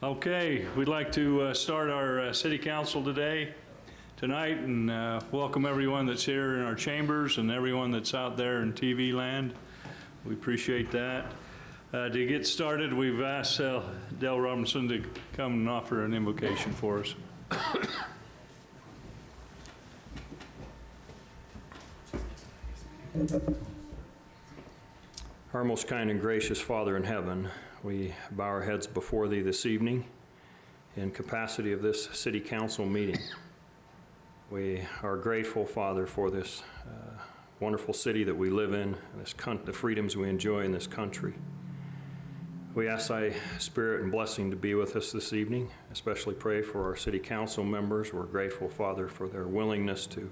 Okay, we'd like to start our city council tonight, and welcome everyone that's here in our chambers and everyone that's out there in TV land. We appreciate that. To get started, we've asked Dale Robinson to come and offer an invocation for us. Our most kind and gracious Father in heaven, we bow our heads before Thee this evening in capacity of this city council meeting. We are grateful, Father, for this wonderful city that we live in, and the freedoms we enjoy in this country. We ask Thy Spirit and blessing to be with us this evening, especially pray for our city council members. We're grateful, Father, for their willingness to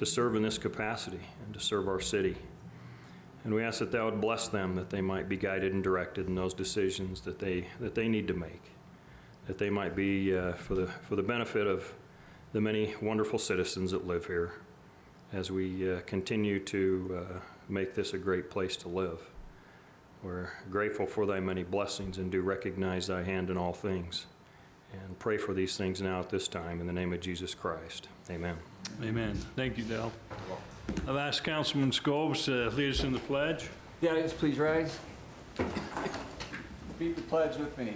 serve in this capacity and to serve our city. And we ask that Thou would bless them, that they might be guided and directed in those decisions that they need to make, that they might be for the benefit of the many wonderful citizens that live here as we continue to make this a great place to live. We're grateful for Thy many blessings and do recognize Thy hand in all things. And pray for these things now at this time in the name of Jesus Christ. Amen. Amen. Thank you, Dale. I've asked Councilman Scobes to lead us in the pledge. The audience, please rise. Repeat the pledge with me.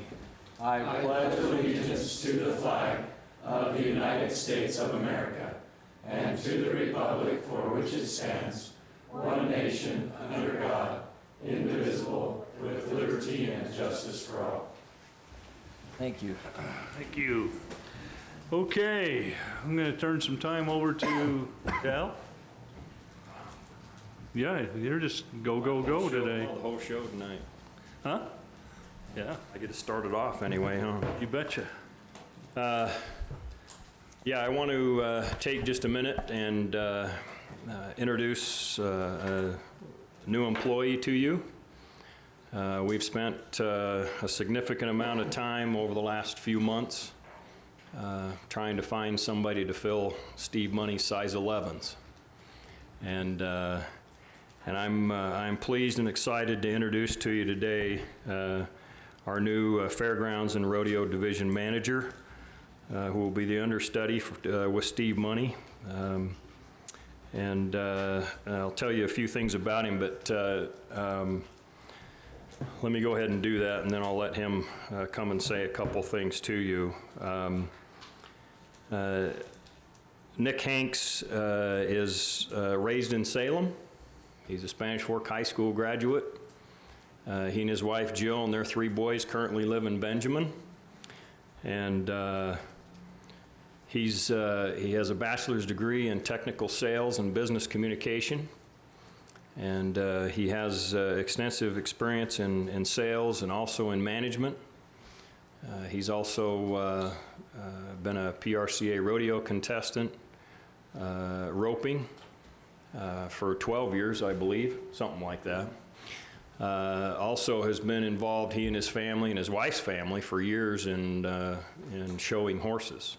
I pledge allegiance to the flag of the United States of America and to the republic for which it stands, one nation, under God, indivisible, with liberty and justice for all. Thank you. Thank you. Okay, I'm going to turn some time over to Dale. Yeah, you're just go today. The whole show tonight. Huh? Yeah, I get to start it off anyway, huh? you betcha. Yeah, I want to take just a minute and introduce a new employee to you. We've spent a significant amount of time over the last few months trying to find somebody to fill Steve Money's size 11s. And I'm pleased and excited to introduce to you today our new Fairgrounds and Rodeo Division Manager, who will be the understudy with Steve Money. And I'll tell you a few things about him, but let me go ahead and do that, and then I'll let him come and say a couple things to you. Nick Hanks is raised in Salem. He's a Spanish Fork High School graduate. He and his wife Jill and their 3 boys currently live in Benjamin. And he has a bachelor's degree in technical sales and business communication. And he has extensive experience in sales and also in management. He's also been a PRCA rodeo contestant, roping for 12 years, I believe, something like that. Also has been involved, he and his family and his wife's family, for years in showing horses.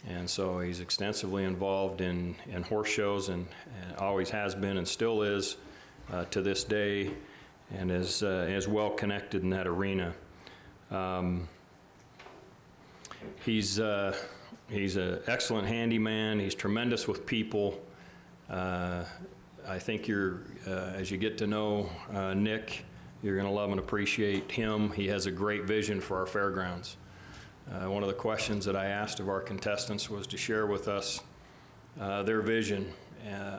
And so he's extensively involved in horse shows and always has been and still is to this day, and is well connected in that arena. He's an excellent handyman. He's tremendous with people. I think as you get to know Nick, you're going to love and appreciate him. He has a great vision for our fairgrounds. One of the questions that I asked of our contestants was to share with us their vision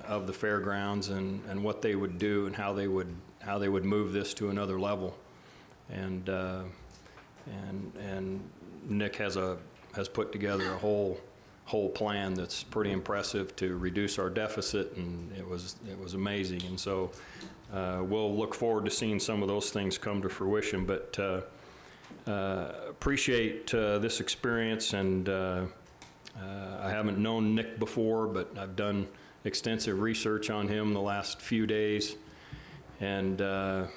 of the fairgrounds and what they would do and how they would move this to another level. And Nick has put together a whole plan that's pretty impressive to reduce our deficit, and it was amazing. And so we'll look forward to seeing some of those things come to fruition. But appreciate this experience, and I haven't known Nick before, but I've done extensive research on him the last few days, and I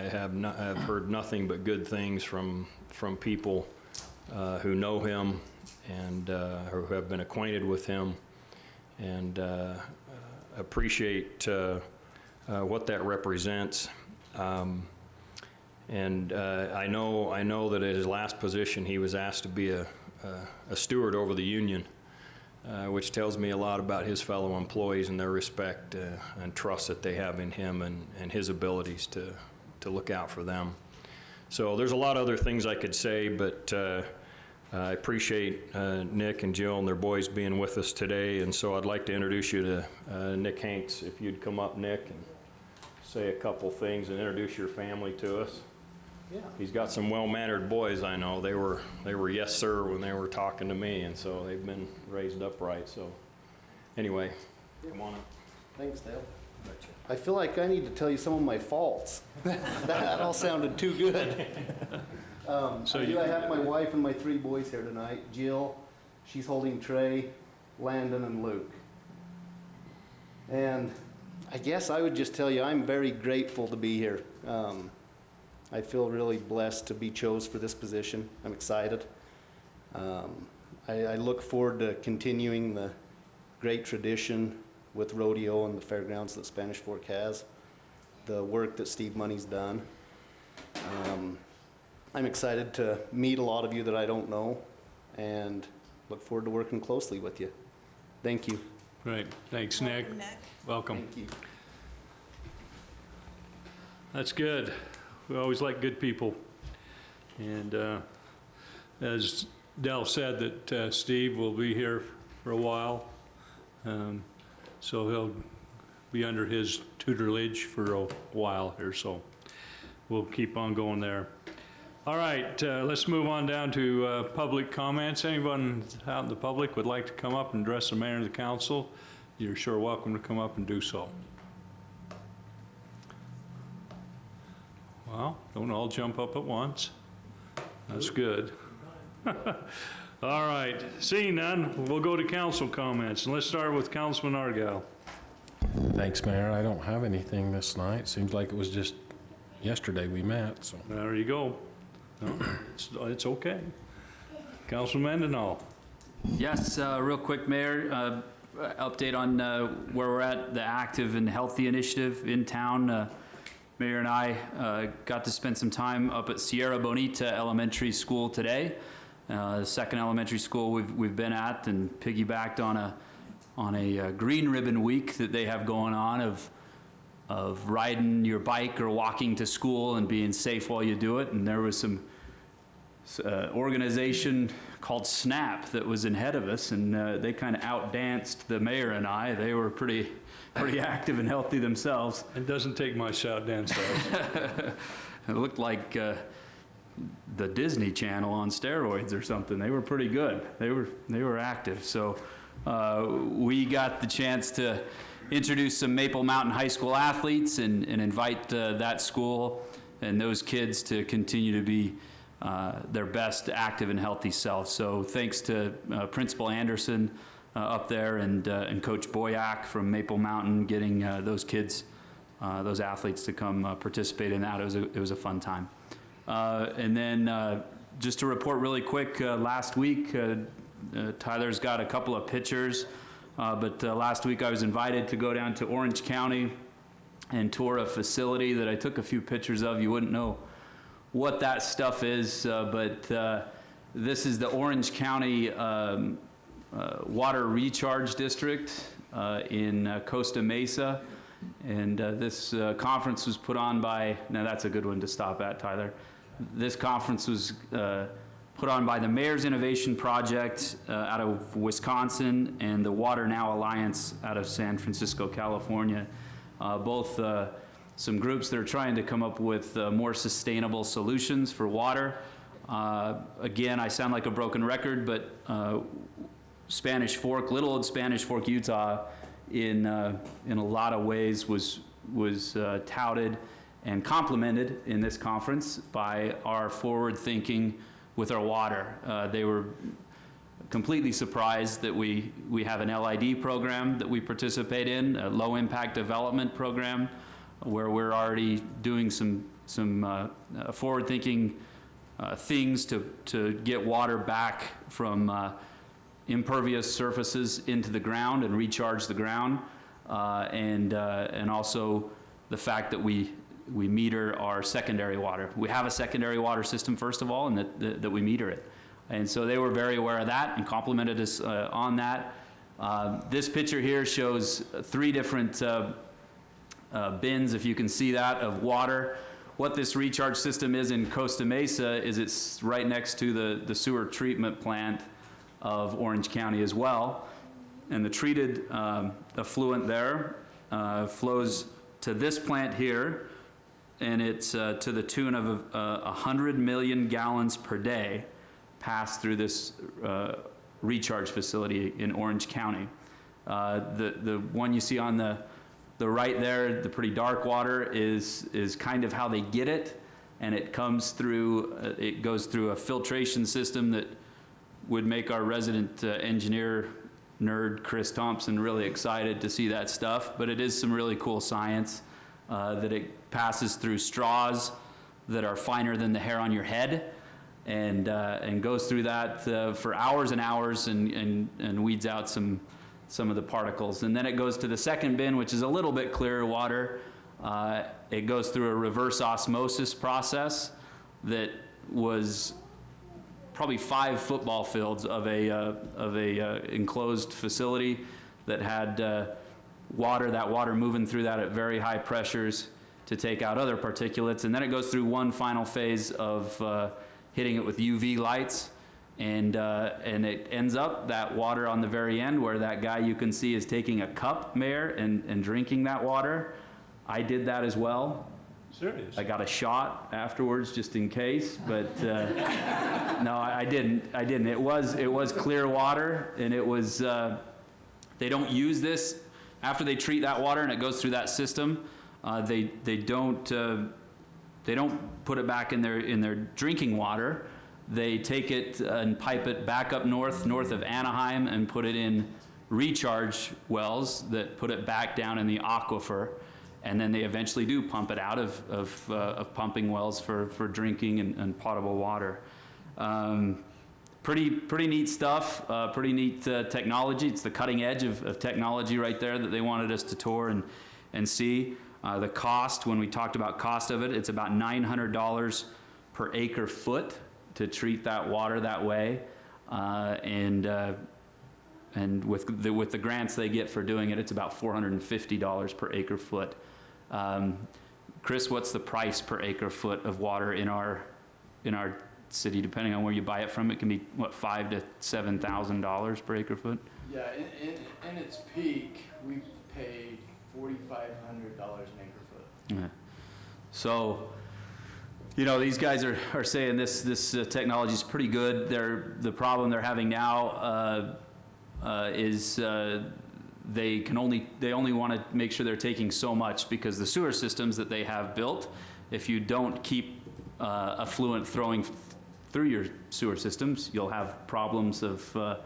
have heard nothing but good things from people who know him and who have been acquainted with him, and appreciate what that represents. And I know that at his last position, he was asked to be a steward over the union, which tells me a lot about his fellow employees and their respect and trust that they have in him and his abilities to look out for them. So there's a lot of other things I could say, but I appreciate Nick and Jill and their boys being with us today, and so I'd like to introduce you to Nick Hanks. If you'd come up, Nick, and say a couple things and introduce your family to us. Yeah. He's got some well-mannered boys, I know. They were yes, sir, when they were talking to me, and so they've been raised upright. So anyway, come on up. Thanks, Dale. I feel like I need to tell you some of my faults. That all sounded too good. I have my wife and my 3 boys here tonight. Jill, she's holding Trey, Landon, and Luke. And I guess I would just tell you I'm very grateful to be here. I feel really blessed to be chose for this position. I'm excited. I look forward to continuing the great tradition with rodeo and the fairgrounds that Spanish Fork has, the work that Steve Money's done. I'm excited to meet a lot of you that I don't know and look forward to working closely with you. Thank you. Great. Thanks, Nick. Welcome. Thank you. That's good. We always like good people. And as Del said, that Steve will be here for a while. So he'll be under his tutelage for a while here, so we'll keep on going there. All right, let's move on down to public comments. Anyone out in the public would like to come up and address the mayor and the council, you're sure welcome to come up and do so. Well, don't all jump up at once. That's good. All right, seeing none, we'll go to council comments, and let's start with Councilman Argyle. Thanks, Mayor. I don't have anything this night. Seems like it was just yesterday we met, so. There you go. No, it's okay. Councilman Mendenhall. Yes, real quick, Mayor, update on where we're at, the Active and Healthy Initiative in town. Mayor and I got to spend some time up at Sierra Bonita Elementary School today. The second elementary school we've been at, and piggybacked on a green ribbon week that they have going on of riding your bike or walking to school and being safe while you do it. And there was some organization called SNAP that was ahead of us, and they kind of outdanced the mayor and I. They were pretty active and healthy themselves. It doesn't take much shout dance though. It looked like the Disney Channel on steroids or something. They were pretty good. They were active. So we got the chance to introduce some Maple Mountain High School athletes and invite that school and those kids to continue to be their best active and healthy selves. So thanks to Principal Anderson up there and Coach Boyack from Maple Mountain getting those kids, those athletes to come participate in that. It was a fun time. And then just to report really quick, last week, Tyler's got a couple of pictures, but last week I was invited to go down to Orange County and tour a facility that I took a few pictures of. You wouldn't know what that stuff is, but this is the Orange County Water Recharge District in Costa Mesa. And this conference was put on by, now that's a good one to stop at, Tyler. This conference was put on by the Mayor's Innovation Project out of Wisconsin and the Water Now Alliance out of San Francisco, California. Both some groups that are trying to come up with more sustainable solutions for water. Again, I sound like a broken record, but Spanish Fork, little old Spanish Fork, Utah, in a lot of ways was touted and complimented in this conference by our forward thinking with our water. They were completely surprised that we have an LID program that we participate in, a low impact development program, where we're already doing some forward thinking things to get water back from impervious surfaces into the ground and recharge the ground, and also the fact that we we meter our secondary water. We have a secondary water system, first of all, and that we meter it. And so they were very aware of that and complimented us on that. This picture here shows 3 different bins, if you can see that, of water. What this recharge system is in Costa Mesa is it's right next to the sewer treatment plant of Orange County as well. And the treated effluent there flows to this plant here, and it's to the tune of 100 million gallons per day pass through this recharge facility in Orange County. The one you see on the right there, the pretty dark water, is kind of how they get it, and it comes through, it goes through a filtration system that would make our resident engineer nerd, Chris Thompson, really excited to see that stuff. But it is some really cool science that it passes through straws that are finer than the hair on your head, and goes through that for hours and hours and weeds out some of the particles. And then it goes to the second bin, which is a little bit clearer water. It goes through a reverse osmosis process that was probably 5 football fields of a enclosed facility that had water, that water moving through that at very high pressures to take out other particulates. And then it goes through one final phase of hitting it with UV lights, and it ends up, that water on the very end, where that guy you can see is taking a cup, Mayor, and drinking that water. I did that as well. Serious? I got a shot afterwards just in case, but no, I didn't. It was clear water, and it was, they don't use this after they treat that water and it goes through that system. They don't put it back in their drinking water. They take it and pipe it back up north of Anaheim and put it in recharge wells that put it back down in the aquifer. And then they eventually do pump it out of pumping wells for drinking and potable water. Pretty neat stuff, pretty neat technology. It's the cutting edge of technology right there that they wanted us to tour and see. The cost, when we talked about cost of it, it's about $900 per acre foot to treat that water that way. And with the grants they get for doing it, it's about $450 per acre foot. Chris, what's the price per acre foot of water in our city? Depending on where you buy it from, it can be what, $5,000 to $7,000 per acre foot. Yeah, in its peak, we paid $4,500 an acre foot. Yeah. So, you know, these guys are saying this technology is pretty good. The problem they're having now is they only want to make sure they're taking so much, because the sewer systems that they have built, if you don't keep effluent throwing through your sewer systems, you'll have problems of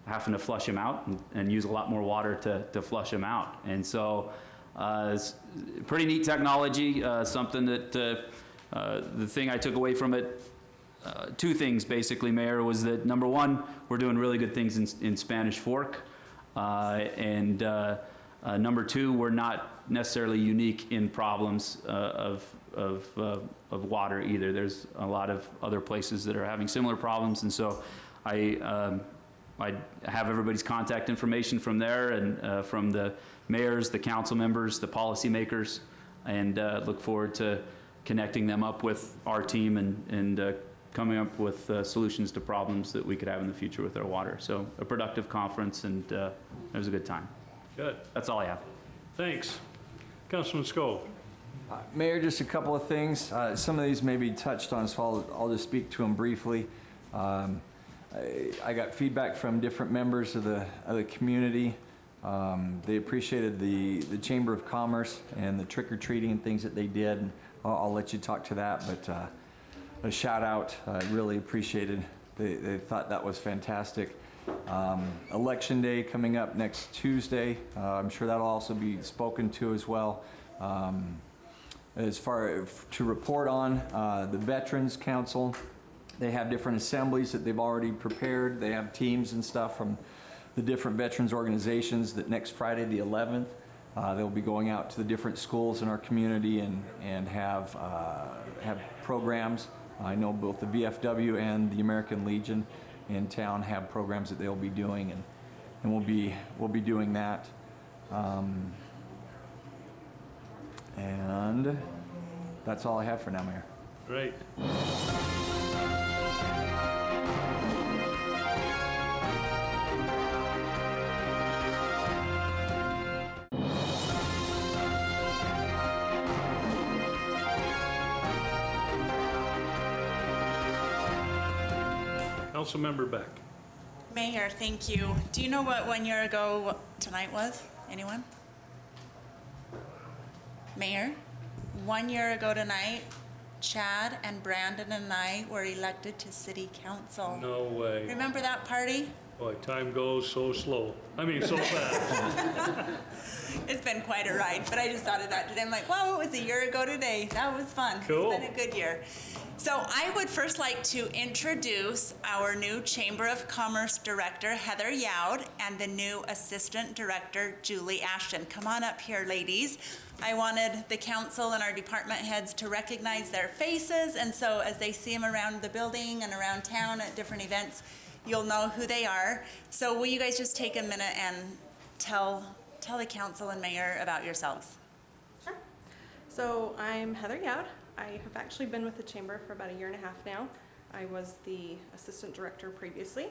having to flush them out and use a lot more water to flush them out. And so it's pretty neat technology, something that the thing I took away from it, 2 things basically, Mayor, was that number 1, we're doing really good things in Spanish Fork. And number 2, we're not necessarily unique in problems of water either. There's a lot of other places that are having similar problems, and so I have everybody's contact information from there, and from the mayors, the council members, the policymakers, and look forward to connecting them up with our team and coming up with solutions to problems that we could have in the future with our water. So a productive conference, and it was a good time. Good. That's all I have. Thanks. Councilman Scove. Mayor, just a couple of things. Some of these may be touched on, so I'll just speak to them briefly. I got feedback from different members of the community. They appreciated the Chamber of Commerce and the trick-or-treating and things that they did. And I'll let you talk to that, but a shout out, I really appreciated. They thought that was fantastic. Election Day coming up next Tuesday. I'm sure that'll also be spoken to as well. As far to report on the Veterans Council, they have different assemblies that they've already prepared. They have teams and stuff from the different veterans organizations that next Friday the 11th, They'll be going out to the different schools in our community and have programs. I know both the VFW and the American Legion in town have programs that they'll be doing, and we'll be doing that. And that's all I have for now, Mayor. Great. Councilmember Beck. Mayor, thank you. Do you know what 1 year ago tonight was? Anyone? Mayor, 1 year ago tonight, Chad and Brandon and I were elected to city council. No way. Remember that party? Boy, time goes so slow. I mean, so fast. It's been quite a ride, but I just thought of that today. I'm like, wow, it was a year ago today. That was fun. Cool. It's been a good year. So I would first like to introduce our new Chamber of Commerce Director, Heather Youd, and the new Assistant Director, Julie Ashton. Come on up here, ladies. I wanted the council and our department heads to recognize their faces, and so as they see them around the building and around town at different events, you'll know who they are. So will you guys just take a minute and tell the council and mayor about yourselves? Sure. So I'm Heather Youd. I have actually been with the chamber for about 1.5 years now. I was the assistant director previously.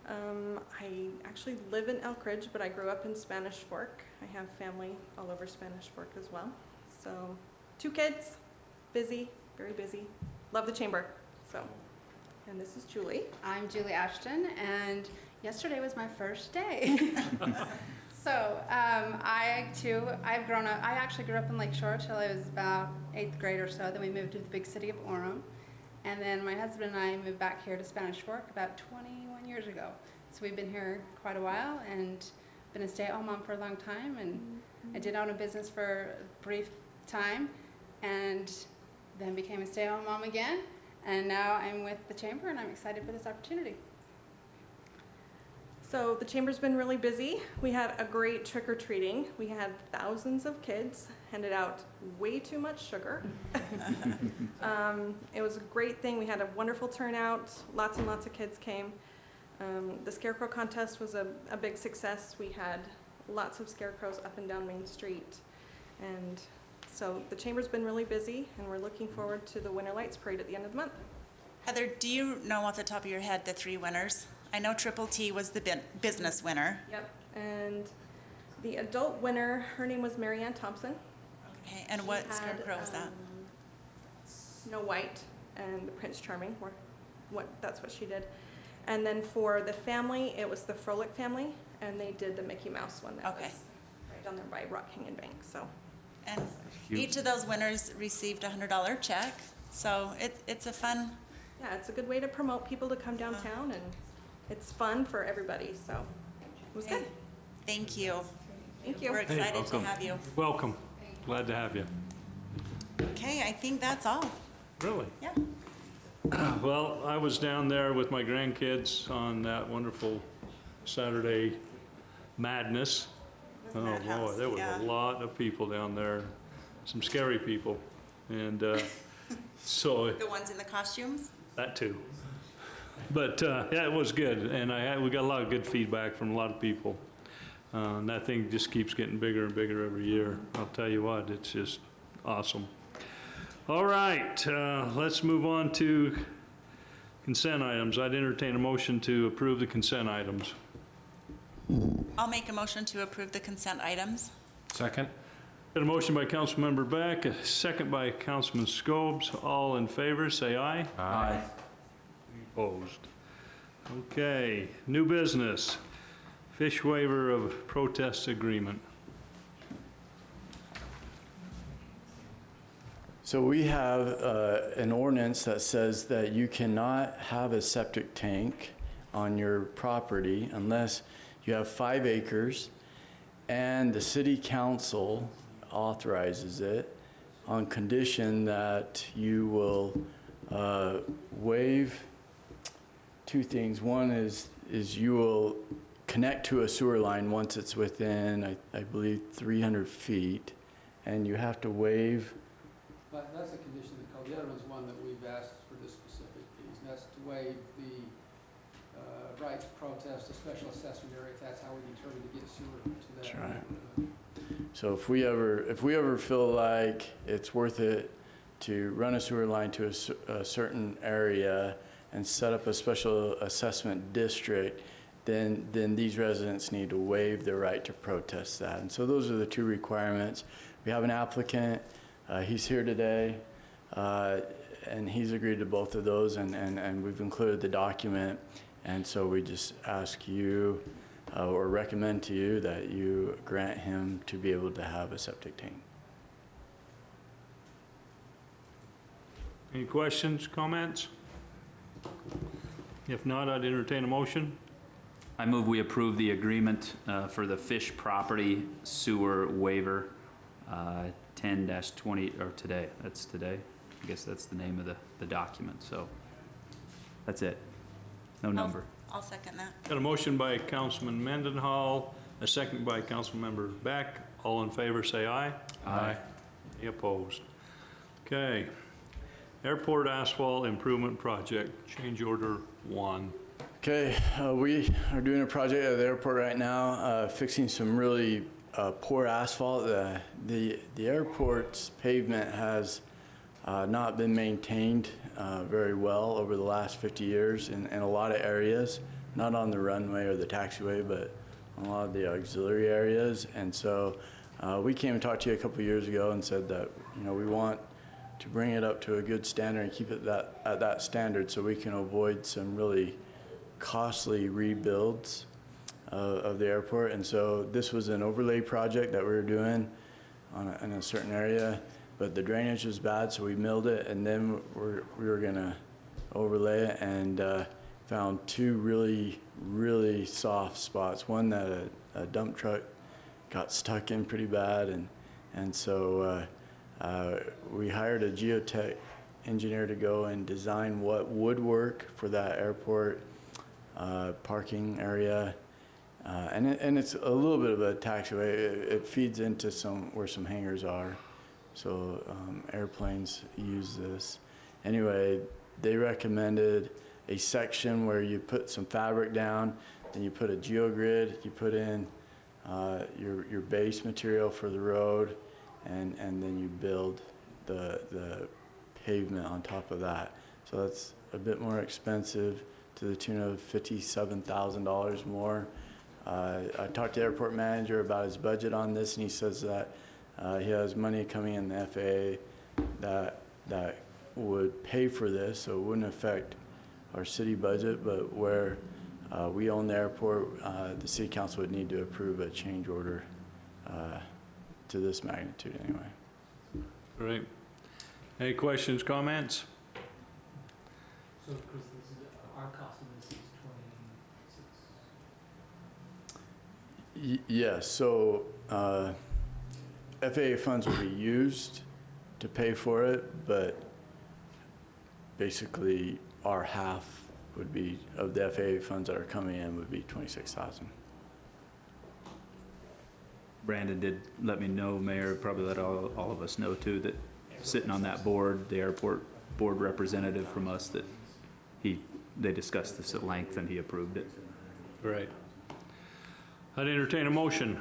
I actually live in Elk Ridge, but I grew up in Spanish Fork. I have family all over Spanish Fork as well. So 2 kids, busy, very busy. Love the chamber. So, and this is Julie. I'm Julie Ashton, and yesterday was my first day. So I've grown up, I actually grew up in Lake Shore till I was about 8th grade or so. Then we moved to the big city of Orem. And then my husband and I moved back here to Spanish Fork about 21 years ago. So we've been here quite a while and been a stay-at-home mom for a long time. And I did own a business for a brief time and then became a stay-at-home mom again. And now I'm with the chamber and I'm excited for this opportunity. So the chamber's been really busy. We had a great trick-or-treating. We had thousands of kids, handed out way too much sugar. It was a great thing. We had a wonderful turnout. Lots and lots of kids came. The scarecrow contest was a big success. We had lots of scarecrows up and down Main Street. And so the chamber's been really busy, and we're looking forward to the Winter Lights Parade at the end of the month. Heather, do you know off the top of your head the 3 winners? I know Triple T was the business winner. Yep. And the adult winner, her name was Marianne Thompson. Okay, and what scarecrow was that? Snow White and the Prince Charming. That's what she did. And then for the family, it was the Frolic family, and they did the Mickey Mouse one that was right down there by Rock Canyon Bank. So. And each of those winners received a $100 check. So it's a fun. Yeah, it's a good way to promote people to come downtown, and it's fun for everybody. So it was good. Thank you. Thank you. We're excited to have you. Welcome. Glad to have you. Okay, I think that's all. Really? Yeah. Well, I was down there with my grandkids on that wonderful Saturday madness. Oh, boy, Madhouse, there was yeah. a lot of people down there, some scary people. And so The ones in the costumes? that too. But yeah, it was good. And we got a lot of good feedback from a lot of people. And that thing just keeps getting bigger and bigger every year. I'll tell you what, it's just awesome. All right, let's move on to consent items. I'd entertain a motion to approve the consent items. I'll make a motion to approve the consent items. Second? Got a motion by Councilmember Beck, a second by Councilman Scobes. All in favor, say aye. Aye. Opposed. Okay, new business. Fish waiver of protest agreement. So we have an ordinance that says that you cannot have a septic tank on your property unless you have 5 acres and the city council authorizes it on condition that you will waive 2 things. One is you will connect to a sewer line once it's within, I believe, 300 feet, and you have to waive. But that's a condition of the code. The other one's one that we've asked for this specific piece, and that's to waive the right to protest a special assessment area if that's how we determine to get sewer to that. That's right. So if we ever feel like it's worth it to run a sewer line to a certain area and set up a special assessment district, then these residents need to waive their right to protest that. And so those are the two requirements. We have an applicant, he's here today, and he's agreed to both of those, and we've included the document. And so we just ask you, or recommend to you, that you grant him to be able to have a septic tank. Any questions, comments? If not, I'd entertain a motion. I move we approve the agreement for the fish property sewer waiver, 10-20, or today, that's today. I guess that's the name of the document, so that's it. No number. I'll second that. Got a motion by Councilman Mendenhall, a second by Councilmember Beck. All in favor, say aye. Aye. Any opposed? Okay. Airport Asphalt Improvement Project, change order 1. Okay, we are doing a project at the airport right now, fixing some really poor asphalt. The airport's pavement has not been maintained very well over the last 50 years in a lot of areas, not on the runway or the taxiway, but on a lot of the auxiliary areas. And so we came and talked to you a couple of years ago and said that, you know, we want to bring it up to a good standard and keep it at that standard so we can avoid some really costly rebuilds of the airport. And so this was an overlay project that we were doing in a certain area, but the drainage was bad, so we milled it, and then we were gonna overlay it, and found two really soft spots. One that a dump truck got stuck in pretty bad, and so we hired a geotech engineer to go and design what would work for that airport parking area. And it's a little bit of a taxiway. It feeds into where some hangars are. So airplanes use this. Anyway, they recommended a section where you put some fabric down, then you put a geogrid, you put in your base material for the road, and then you build the pavement on top of that. So that's a bit more expensive, to the tune of $57,000 more. I talked to the airport manager about his budget on this, and he says that he has money coming in the FAA that would pay for this, so it wouldn't affect our city budget, but where we own the airport, the city council would need to approve a change order to this magnitude anyway. Great. Any questions, comments? So, Chris, our cost of this is 26? Yes, so FAA funds will be used to pay for it, but basically our half would be, of the FAA funds that are coming in, would be $26,000. Brandon did let me know, Mayor, probably let all of us know too, that sitting on that board, the airport board representative from us, that they discussed this at length and he approved it. Great. I'd entertain a motion.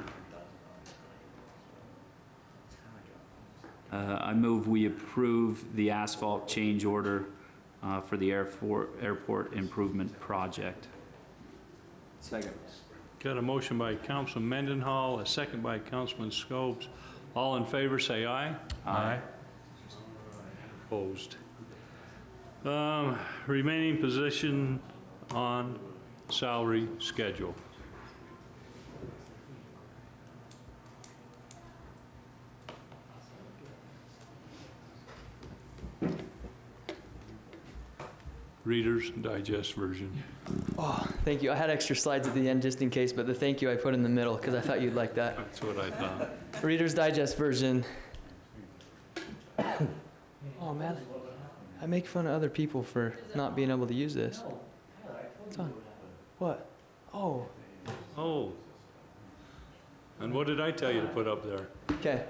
I move we approve the asphalt change order for the airport improvement project. Second. Got a motion by Councilman Mendenhall, a second by Councilman Scopes. All in favor, say aye. Aye. Opposed. Remaining position on salary schedule. Reader's Digest version. Oh, thank you. I had extra slides at the end just in case, but the thank you I put in the middle because I thought you'd like that. That's what I thought. Reader's Digest version. Oh, man. I make fun of other people for not being able to use this. What's on? What? Oh, Oh. And what did I tell you to put up there? Okay.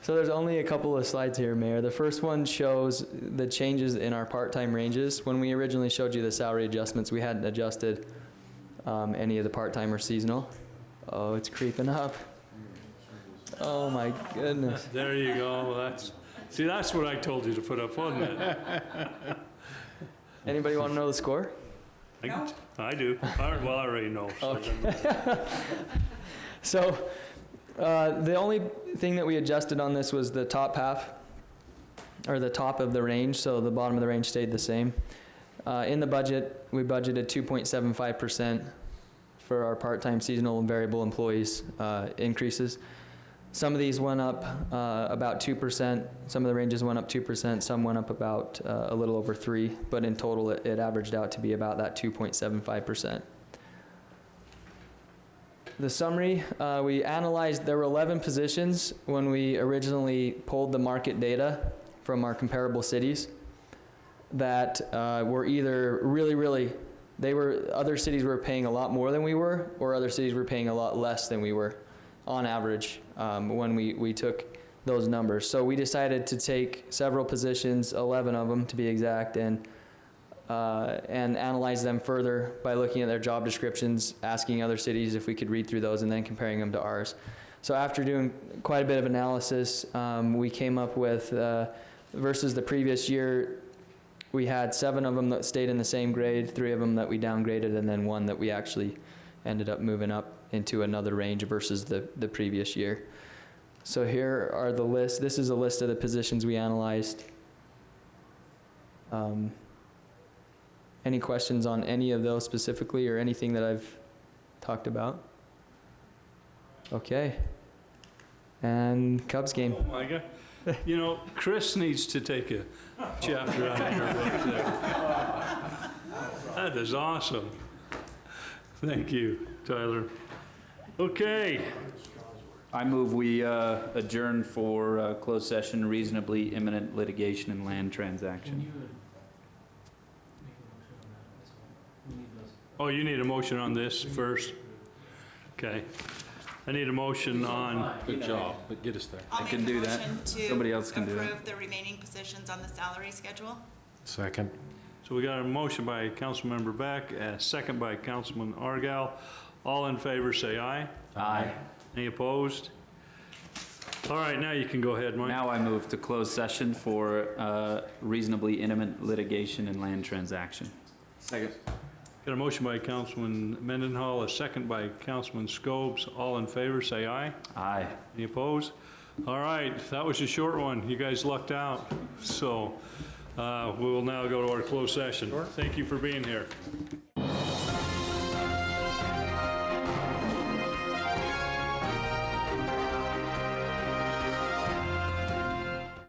So there's only a couple of slides here, Mayor. The first one shows the changes in our part-time ranges. When we originally showed you the salary adjustments, we hadn't adjusted any of the part-time or seasonal. Oh, it's creeping up. Oh my goodness. There you go. Well, that's what I told you to put up, wasn't it? Anybody want to know the score? I do. Well, I already know. So it doesn't matter. So the only thing that we adjusted on this was the top half, or the top of the range, so the bottom of the range stayed the same. In the budget, we budgeted 2.75% for our part-time, seasonal, and variable employees increases. Some of these went up about 2%, some of the ranges went up 2%, some went up about a little over 3%, but in total it averaged out to be about that 2.75%. The summary, we analyzed, there were 11 positions when we originally pulled the market data from our comparable cities that were either really, other cities were paying a lot more than we were, or other cities were paying a lot less than we were on average when we took those numbers. So we decided to take several positions, 11 of them to be exact, and analyze them further by looking at their job descriptions, asking other cities if we could read through those, and then comparing them to ours. So after doing quite a bit of analysis, we came up with, versus the previous year, we had 7 of them that stayed in the same grade, 3 of them that we downgraded, and then 1 that we actually ended up moving up into another range versus the previous year. So here are the list. This is a list of the positions we analyzed. Any questions on any of those specifically, or anything that I've talked about? Okay. And Cubs game. Oh my God. You know, Chris needs to take a chapter out of your book there. That is awesome. Thank you, Tyler. Okay. I move we adjourn for closed session, reasonably imminent litigation and land transaction. Oh, you need a motion on this first? Okay. I need a motion on, Good job, but get us there. I'll make can a do that. motion to Somebody else can do that. approve the remaining positions on the salary schedule. Second. so we got a motion by Councilmember Beck, a second by Councilman Argal. All in favor, say aye. Aye. Any opposed? All right, now you can go ahead, Mike. Now I move to closed session for reasonably imminent litigation and land transaction. Second. Got a motion by Councilman Mendenhall, a second by Councilman Scobes. All in favor, say aye. Aye. Any opposed? All right, that was a short one. You guys lucked out. So we will now go to our closed session. Thank you for being here.